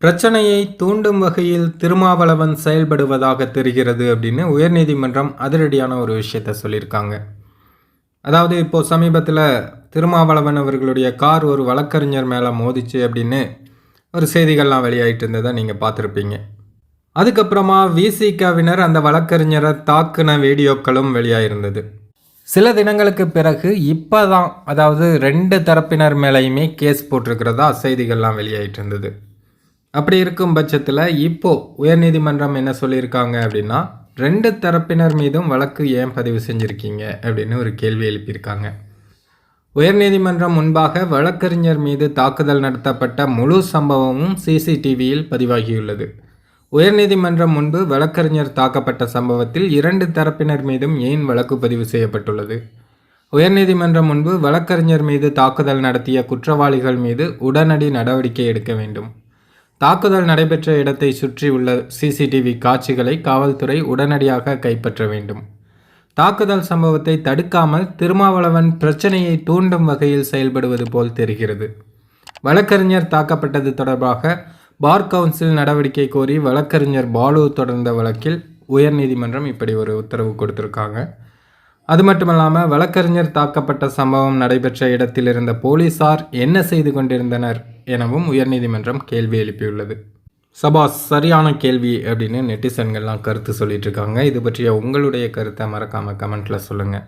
பிரச்சனையை தூண்டும் வகையில் திருமாவளவன் செயல்படுவதாக தெரிகிறது அப்படின்னு உயர்நீதிமன்றம் அதிரடியான ஒரு விஷயத்த சொல்லியிருக்காங்க. அதாவது இப்போ சமீபத்தில் திருமாவளவன் அவர்களுடைய கார் ஒரு வழக்கறிஞர் மேலே மோதிச்சு அப்படின்னு ஒரு செய்திகள்லாம் வெளியாகிட்டு இருந்ததை நீங்கள் பார்த்துருப்பீங்க. அதுக்கப்புறமா விசிகவினர் அந்த வழக்கறிஞரை தாக்குன வீடியோக்களும் வெளியாகிருந்தது. சில தினங்களுக்கு பிறகு இப்போ தான் அதாவது 2 தரப்பினர் மேலேயுமே கேஸ் போட்டிருக்கிறதா செய்திகள்லாம் வெளியாகிட்டு இருந்தது. அப்படி இருக்கும் பட்சத்தில் இப்போது உயர்நீதிமன்றம் என்ன சொல்லியிருக்காங்க அப்படின்னா, 2 தரப்பினர் மீதும் வழக்கு ஏன் பதிவு செஞ்சுருக்கீங்க அப்படின்னு ஒரு கேள்வி எழுப்பியிருக்காங்க. உயர்நீதிமன்றம் முன்பாக வழக்கறிஞர் மீது தாக்குதல் நடத்தப்பட்ட முழு சம்பவமும் சிசிடிவியில் பதிவாகியுள்ளது. உயர்நீதிமன்றம் முன்பு வழக்கறிஞர் தாக்கப்பட்ட சம்பவத்தில் 2 தரப்பினர் மீதும் ஏன் வழக்கு பதிவு செய்யப்பட்டுள்ளது? உயர்நீதிமன்றம் முன்பு வழக்கறிஞர் மீது தாக்குதல் நடத்திய குற்றவாளிகள் மீது உடனடி நடவடிக்கை எடுக்க வேண்டும். தாக்குதல் நடைபெற்ற இடத்தை சுற்றி உள்ள சிசிடிவி காட்சிகளை காவல்துறை உடனடியாக கைப்பற்ற வேண்டும். தாக்குதல் சம்பவத்தை தடுக்காமல் திருமாவளவன் பிரச்சனையை தூண்டும் வகையில் செயல்படுவது போல் தெரிகிறது. வழக்கறிஞர் தாக்கப்பட்டது தொடர்பாக பார் கவுன்சில் நடவடிக்கை கோரி வழக்கறிஞர் பாலு தொடர்ந்த வழக்கில் உயர்நீதிமன்றம் இப்படி ஒரு உத்தரவு கொடுத்திருக்காங்க. அது மட்டுமல்லாமல் வழக்கறிஞர் தாக்கப்பட்ட சம்பவம் நடைபெற்ற இடத்தில் இருந்த போலீசார் என்ன செய்து கொண்டிருந்தனர் எனவும் உயர்நீதிமன்றம் கேள்வி எழுப்பியுள்ளது. சபாஸ், சரியான கேள்வி அப்படின்னு நெட்டிசன்கள்லாம் கருத்து சொல்லிட்டு இருக்காங்க. இது பற்றிய உங்களுடைய கருத்தை மறக்காமல் கமெண்ட்டில் சொல்லுங்கள்.